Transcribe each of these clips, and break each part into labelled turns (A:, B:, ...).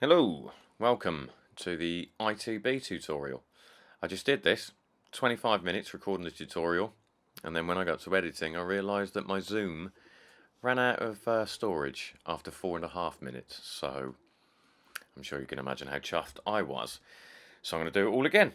A: Hello, welcome to the ITB tutorial. I just did this, 25 minutes recording the tutorial, and then when I got to editing I realised that my Zoom ran out of storage after 4.5 minutes, so I'm sure you can imagine how chuffed I was. So I'm going to do it all again.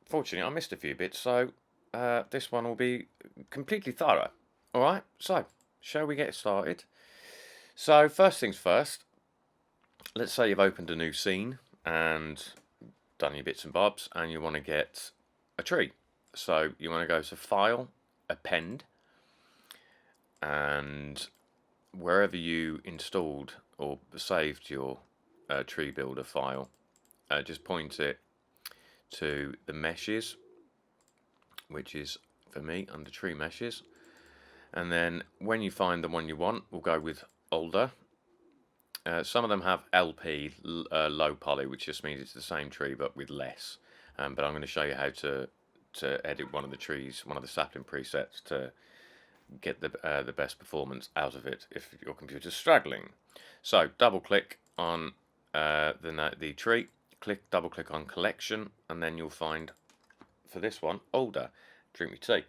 A: Fortunately I missed a few bits, so this one will be completely thorough. Alright, so shall we get started? So first things first, let's say you've opened a new scene and done your bits and bobs and you want to get a tree. So you want to go to File, Append, and wherever you installed or saved your tree builder file, just point it to the meshes, which is for me under tree meshes, and then when you find the one you want, we'll go with older. Some of them have LP, low poly, which just means it's the same tree but with less. But I'm going to show you how to edit one of the trees, one of the sapling presets, to get the best performance out of it if your computer's struggling. So double click on the tree, double click on collection, and then you'll find for this one older. Drink me tea.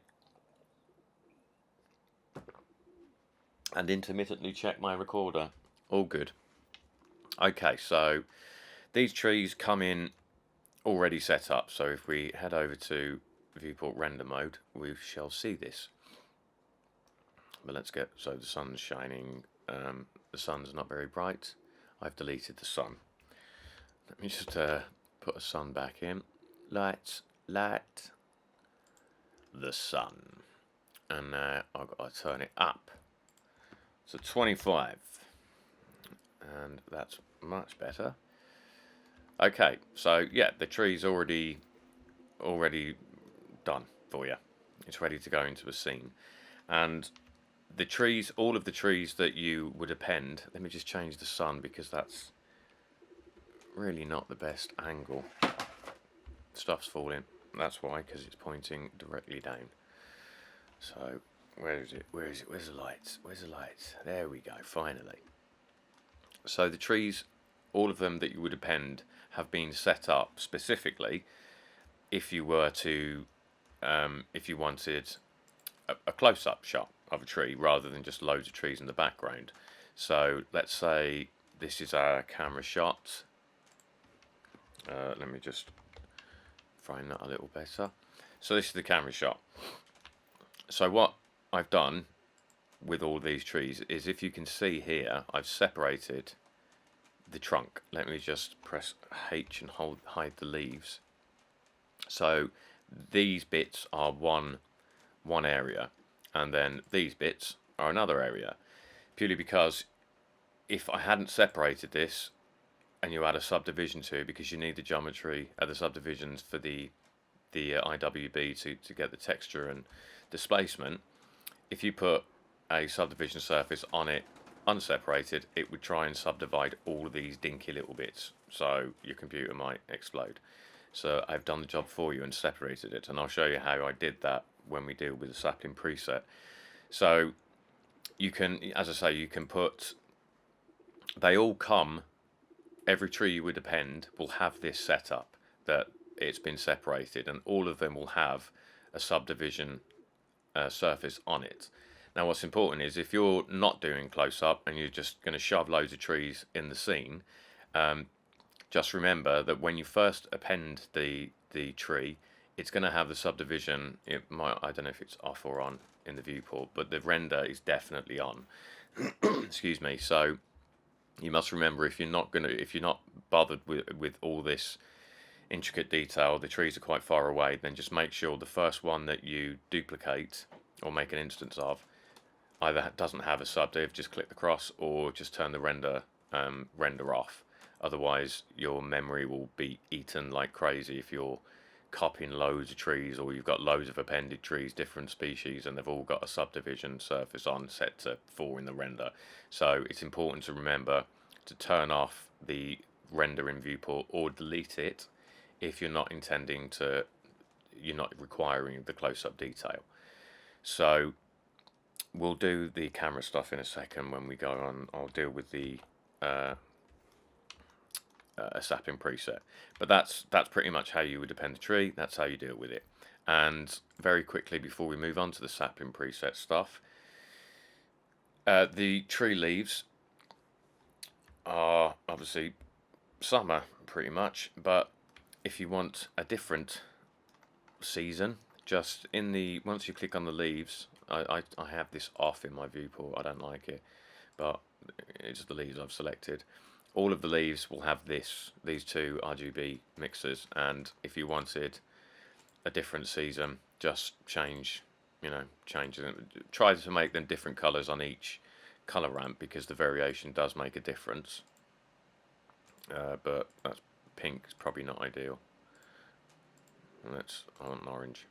A: And intermittently check my recorder. All good. Okay, so these trees come in already set up, so if we head over to viewport render mode, we shall see this. But let's get, so the sun's shining, the sun's not very bright. I've deleted the sun. Let me just put a sun back in. Light, the sun. And now I've got to turn it up. So 25. And that's much better. Okay, so yeah, the tree's already done for you. It's ready to go into a scene. And the trees, all of the trees that you would append, let me just change the sun because that's really not the best angle. Stuff's falling. That's why, because it's pointing directly down. So where is it? Where's the lights? Where's the lights? There we go, finally. So the trees, all of them that you would append, have been set up specifically if you were to, if you wanted a close-up shot of a tree rather than just loads of trees in the background. So let's say this is our camera shot. Let me just frame that a little better. So this is the camera shot. So what I've done with all these trees is, if you can see here, I've separated the trunk. Let me just press H and hide the leaves. So these bits are one area, and then these bits are another area, purely because if I hadn't separated this and you add a subdivision to, because you need the geometry the subdivisions for the IWB to get the texture and displacement, if you put a subdivision surface on it unseparated, it would try and subdivide all of these dinky little bits, so your computer might explode. So I've done the job for you and separated it, and I'll show you how I did that when we deal with the sapling preset. So you can, as I say, you can put, they all come, every tree you would append will have this setup that it's been separated, and all of them will have a subdivision surface on it. Now what's important is, if you're not doing close-up and you're just going to shove loads of trees in the scene, just remember that when you first append the tree, it's going to have the subdivision. It might, I don't know if it's off or on in the viewport, but the render is definitely on. Excuse me. So you must remember, if you're not bothered with all this intricate detail, the trees are quite far away, then just make sure the first one that you duplicate or make an instance of either doesn't have a subdiv, just click the cross, or just turn the render off. Otherwise your memory will be eaten like crazy if you're copying loads of trees, or you've got loads of appended trees, different species, and they've all got a subdivision surface on set to 4 in the render. So it's important to remember to turn off the render in viewport or delete it if you're not intending to, you're not requiring the close-up detail. So we'll do the camera stuff in a second when we go on. I'll deal with the a sapling preset. But that's pretty much how you would append the tree. That's how you deal with it. And very quickly before we move on to the sapling preset stuff, the tree leaves are obviously summer pretty much, but if you want a different season, just in the once you click on the leaves, I have this off in my viewport, I don't like it, but it's the leaves I've selected. All of the leaves will have these two RGB mixers, and if you wanted a different season, just change them, try to make them different colors on each color ramp, because the variation does make a difference. But that's pink is probably not ideal. I want an orange.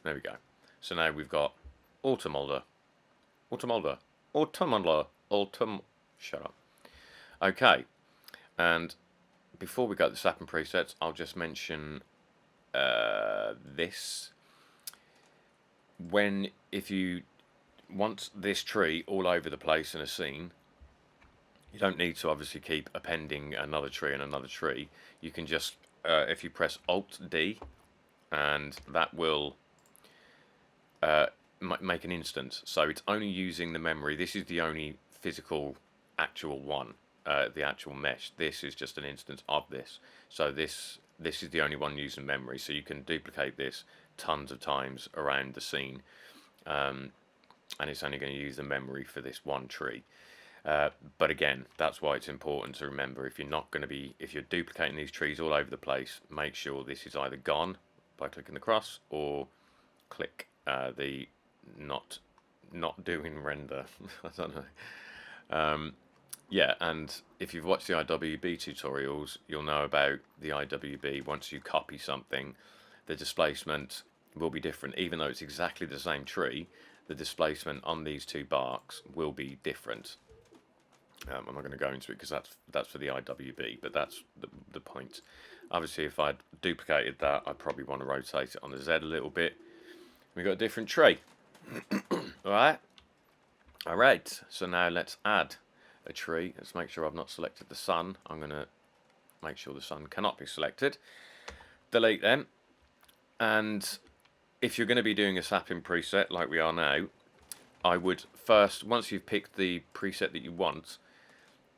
A: There we go. So now we've got autumn. Shut up. Okay, and before we go to the sapling presets, I'll just mention this. If you want this tree all over the place in a scene, you don't need to obviously keep appending another tree and another tree. You can just, if you press Alt D, and that will make an instance. So it's only using the memory. This is the only physical actual one, the actual mesh. This is just an instance of this. So this is the only one using memory. So you can duplicate this tons of times around the scene, and it's only going to use the memory for this one tree. But again, that's why it's important to remember, if you're duplicating these trees all over the place, make sure this is either gone by clicking the cross, or click the not doing render. I don't know. Yeah, and if you've watched the IWB tutorials, you'll know about the IWB. Once you copy something, the displacement will be different. Even though it's exactly the same tree, the displacement on these two barks will be different. I'm not going to go into it because that's for the IWB, but that's the point. Obviously, if I'd duplicated that, I'd probably want to rotate it on the Z a little bit. We've got a different tree. Alright, so now let's add a tree. Let's make sure I've not selected the sun. I'm going to make sure the sun cannot be selected. Delete them. And if you're going to be doing a sapling preset like we are now, I would first, once you've picked the preset that you want,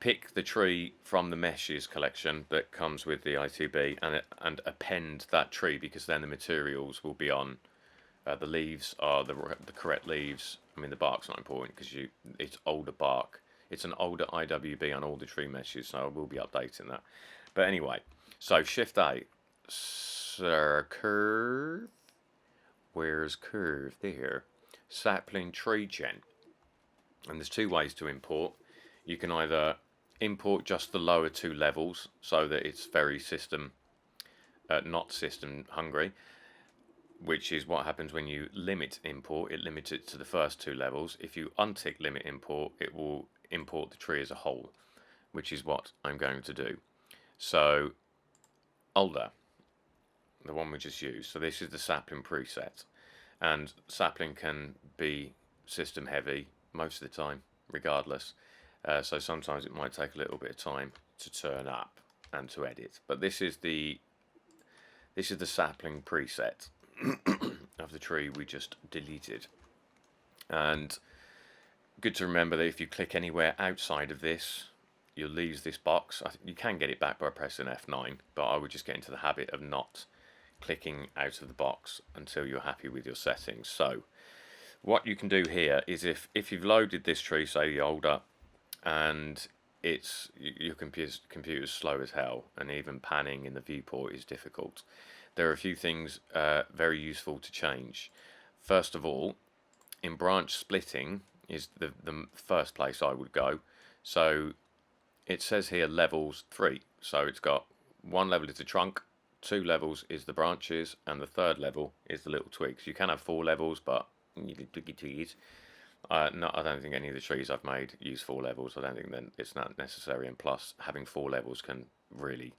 A: pick the tree from the meshes collection that comes with the ITB and append that tree, because then the materials will be on. The leaves are the correct leaves. I mean, the bark's not important because it's older bark. It's an older IWB on all the tree meshes, so I will be updating that. But anyway, so Shift A, curve. Where's curve? There. Sapling tree gen. And there's two ways to import. You can either import just the lower two levels so that it's very not system hungry, which is what happens when you limit import. It limits it to the first two levels. If you untick limit import, it will import the tree as a whole, which is what I'm going to do. So older, the one we just used. So this is the sapling preset, and sapling can be system heavy most of the time, regardless. So sometimes it might take a little bit of time to turn up and to edit. But this is the sapling preset of the tree we just deleted. And good to remember that if you click anywhere outside of this, you'll lose this box. You can get it back by pressing F9, but I would just get into the habit of not clicking out of the box until you're happy with your settings. So what you can do here is, if you've loaded this tree, say the older, and your computer's slow as hell, and even panning in the viewport is difficult, there are a few things very useful to change. First of all, in branch splitting is the first place I would go. So it says here levels 3. So it's got one level is the trunk, 2 levels is the branches, and the third level is the little twigs. You can have 4 levels, but twiggy twiggies. I don't think any of the trees I've made use 4 levels. I don't think that it's not necessary, and plus having 4 levels can really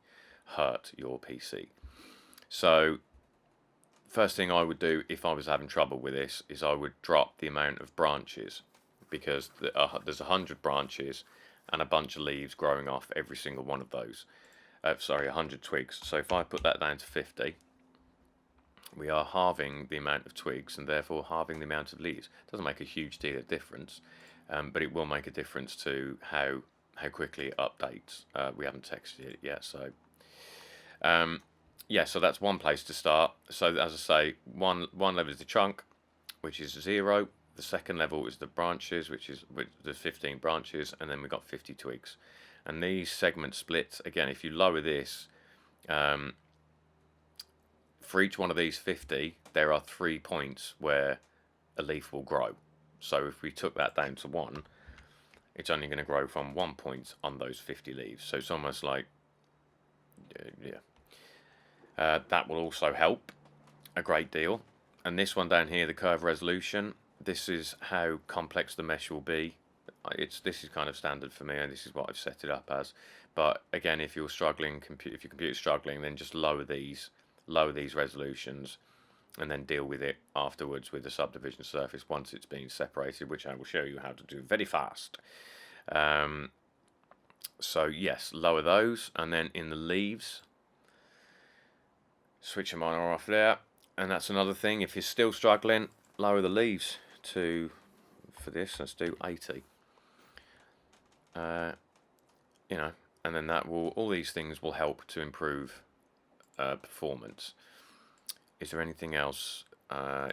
A: hurt your PC. So first thing I would do if I was having trouble with this is I would drop the amount of branches, because there's 100 branches and a bunch of leaves growing off every single one of those. sorry, 100 twigs. So if I put that down to 50, we are halving the amount of twigs and therefore halving the amount of leaves. It doesn't make a huge deal of difference, but it will make a difference to how quickly it updates. We haven't textured it yet, so yeah, so that's one place to start. So as I say, one level is the trunk, which is 0. The second level is the branches, which is the 15 branches, and then we've got 50 twigs. And these segment splits, again, if you lower this, for each one of these 50, there are 3 points where a leaf will grow. So if we took that down to 1, it's only going to grow from 1 point on those 50 leaves. So it's almost like, yeah. That will also help a great deal. And this one down here, the curve resolution, this is how complex the mesh will be. This is kind of standard for me, and this is what I've set it up as. But again, if you're struggling, if your computer's struggling, then just lower these resolutions, and then deal with it afterwards with the subdivision surface once it's been separated, which I will show you how to do very fast. So yes, lower those, and then in the leaves, switch them on or off there. And that's another thing. If you're still struggling, lower the leaves to, for this, let's do 80. You know, and then that will, all these things will help to improve performance. Is there anything else?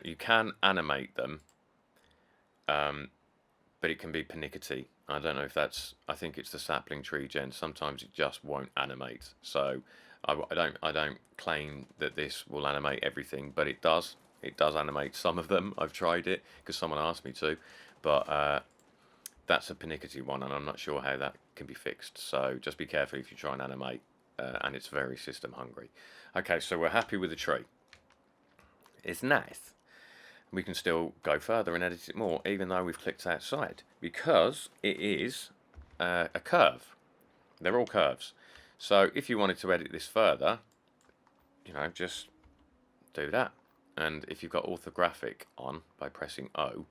A: You can animate them, but it can be pernickety. I don't know if that's, I think it's the sapling tree gen. Sometimes it just won't animate. So I don't claim that this will animate everything, but it does. It does animate some of them. I've tried it because someone asked me to, but that's a pernickety one, and I'm not sure how that can be fixed. So just be careful if you try and animate, and it's very system hungry. Okay, so we're happy with the tree. It's nice. We can still go further and edit it more, even though we've clicked outside, because it is a curve. They're all curves. So if you wanted to edit this further, you know, just do that. And if you've got orthographic on by pressing O,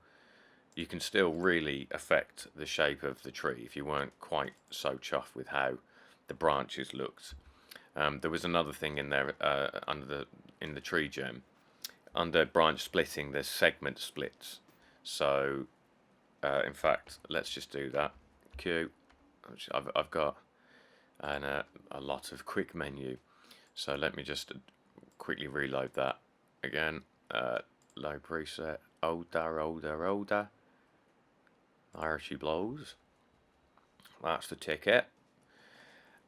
A: you can still really affect the shape of the tree if you weren't quite so chuffed with how the branches looked. There was another thing in there in the tree gem. Under branch splitting, there's segment splits. So, in fact, let's just do that. Q. I've got a lot of quick menu. So let me just quickly reload that again. Low preset. Older. There she blows. That's the ticket.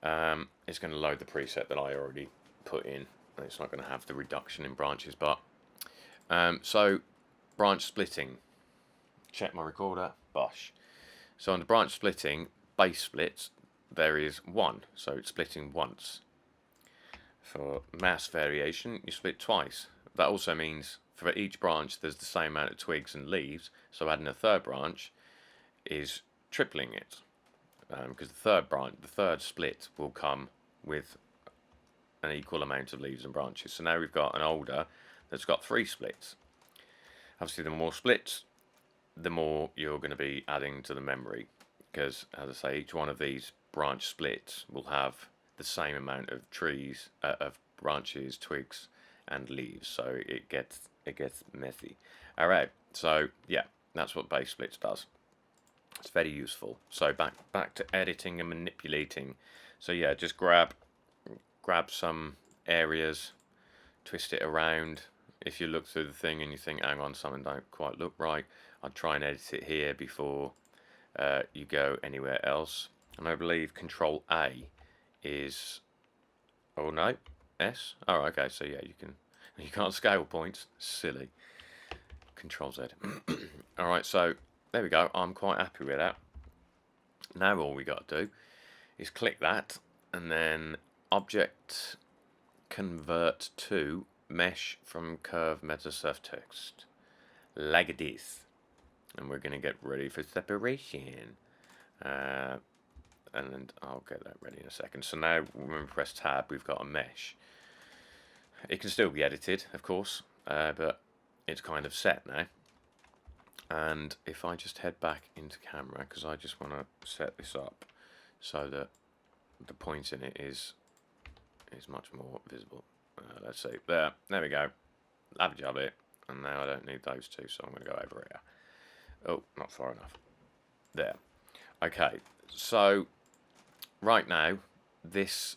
A: It's going to load the preset that I already put in. It's not going to have the reduction in branches, but so branch splitting. Check my recorder. Bosh. So on the branch splitting, base splits, there is 1, so it's splitting once. For mass variation, you split twice. That also means for each branch there's the same amount of twigs and leaves, so adding a third branch is tripling it, because the third split will come with an equal amount of leaves and branches. So now we've got an older that's got 3 splits. Obviously, the more splits, the more you're going to be adding to the memory, because, as I say, each one of these branch splits will have the same amount of trees, of branches, twigs, and leaves. So it gets messy. All right. So yeah, that's what base splits does. It's very useful. So back to editing and manipulating. So yeah, just grab some areas, twist it around. If you look through the thing and you think, hang on, something don't quite look right, I'd try and edit it here before you go anywhere else. And I believe Control A is, oh no, S. Oh, okay. So yeah, you can't scale points. Silly. Control Z. All right. So there we go. I'm quite happy with that. Now all we got to do is click that, and then Object Convert to Mesh from Curve Metasurf Text, like this. And we're going to get ready for separation. And I'll get that ready in a second. So now when we press Tab, we've got a mesh. It can still be edited, of course, but it's kind of set now. And if I just head back into camera, because I just want to set this up so that the point in it is is much more visible. Let's see. There we go. Have a job it. And now I don't need those two, so I'm going to go over here. Oh, not far enough. There. Okay, so right now, this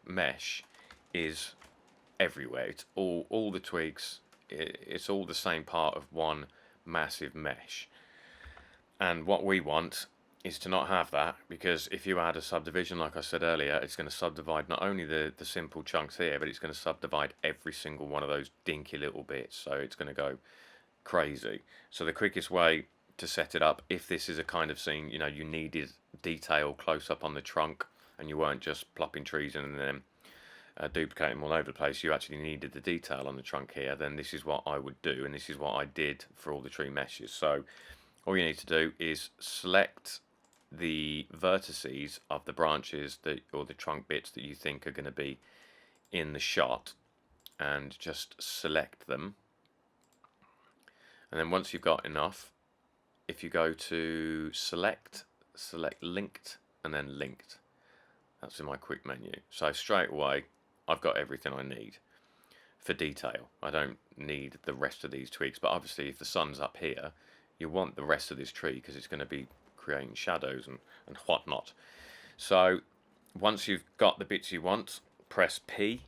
A: mesh is everywhere. It's all the twigs. It's all the same part of one massive mesh. And what we want is to not have that, because if you add a subdivision, like I said earlier, it's going to subdivide not only the simple chunks here, but it's going to subdivide every single one of those dinky little bits. So it's going to go crazy. So the quickest way to set it up, if this is a kind of scene, you know, you needed detail close up on the trunk and you weren't just plopping trees in and then duplicating them all over the place, you actually needed the detail on the trunk here, then this is what I would do, and this is what I did for all the tree meshes. So all you need to do is select the vertices of the branches or the trunk bits that you think are going to be in the shot, and just select them. And then once you've got enough, if you go to select linked, and then linked, that's in my quick menu. So straight away I've got everything I need for detail. I don't need the rest of these twigs, but obviously if the sun's up here, you want the rest of this tree because it's going to be creating shadows and whatnot. So once you've got the bits you want, press P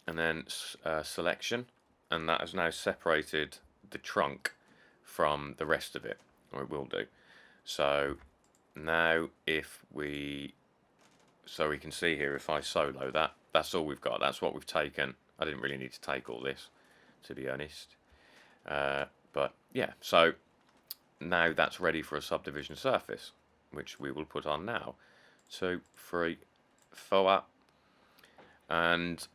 A: and then selection, and that has now separated the trunk from the rest of it, or it will do. So now we can see here, if I solo that, that's all we've got. That's what we've taken. I didn't really need to take all this, to be honest. But yeah, so now that's ready for a subdivision surface, which we will put on now. 2, 3, 4, and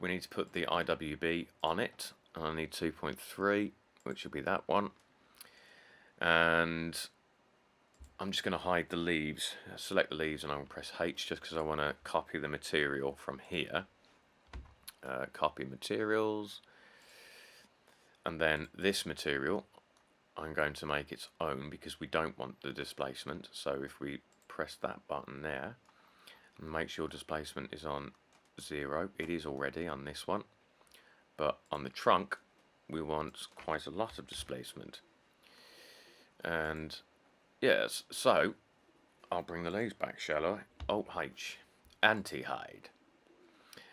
A: we need to put the IWB on it. And I need 2.3, which will be that one. And I'm just going to hide the leaves. Select the leaves and I'm going to press H just because I want to copy the material from here. Copy materials. And then this material I'm going to make its own because we don't want the displacement. So if we press that button there and make sure displacement is on 0, it is already on this one. But on the trunk we want quite a lot of displacement. And yes, so I'll bring the leaves back, shall I? Alt H, anti-hide.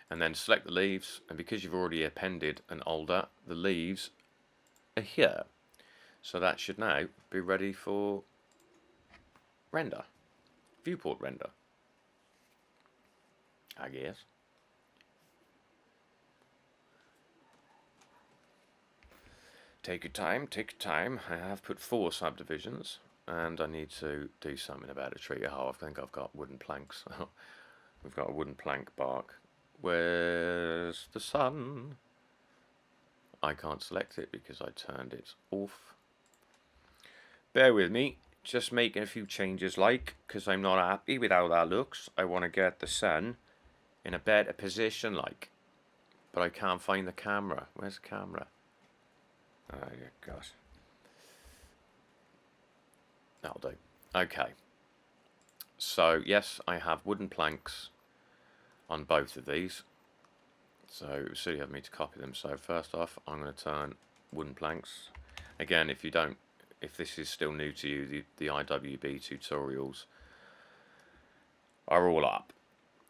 A: And then select the leaves, and because you've already appended an older, the leaves are here. So that should now be ready for render, viewport render, I guess. Take your time, take your time. I have put 4 subdivisions, and I need to do something about a tree. Oh, I think I've got wooden planks. We've got a wooden plank bark. Where's the sun? I can't select it because I turned it off. Bear with me, just making a few changes because I'm not happy with how that looks. I want to get the sun in a better position but I can't find the camera. Where's the camera? Oh, yeah, gosh. That'll do. Okay. So, yes, I have wooden planks on both of these. So, so you have me to copy them. So, first off, I'm going to turn wooden planks. Again, if this is still new to you, the IWB tutorials are all up.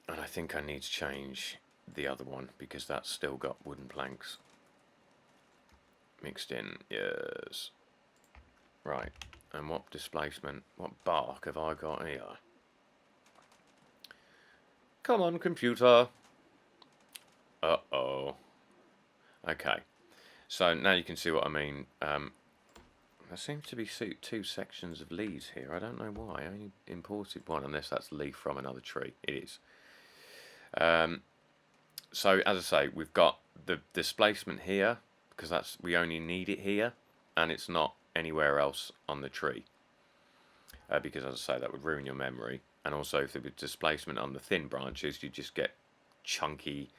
A: And I think I need to change the other one because that's still got wooden planks mixed in. Yes. Right. And what displacement, what bark have I got here? Come on, computer. Uh-oh. Okay. So now you can see what I mean. There seems to be 2 sections of leaves here. I don't know why. I only imported one unless that's a leaf from another tree. It is. So as I say, we've got the displacement here because we only need it here, and it's not anywhere else on the tree. Because as I say, that would ruin your memory. And also, if there was displacement on the thin branches, you just get chunky,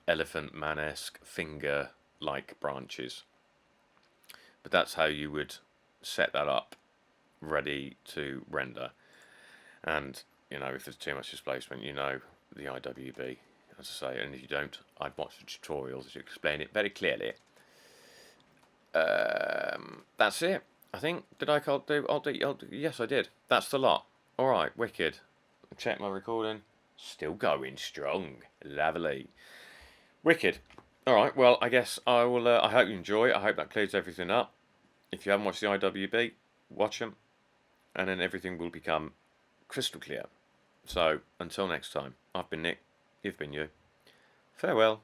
A: elephant man-esque, finger-like branches. But that's how you would set that up, ready to render. And you know, if there's too much displacement, you know the IWB, as I say, and if you don't, I'd watch the tutorials to explain it very clearly. That's it. I think, did I do, yes I did. That's the lot. Alright, wicked. Check my recording. Still going strong. Lovely. Wicked. Alright, well, I guess I will, I hope you enjoy it. I hope that clears everything up. If you haven't watched the IWB, watch them, and then everything will become crystal clear. So, until next time, I've been Nick, you've been you. Farewell.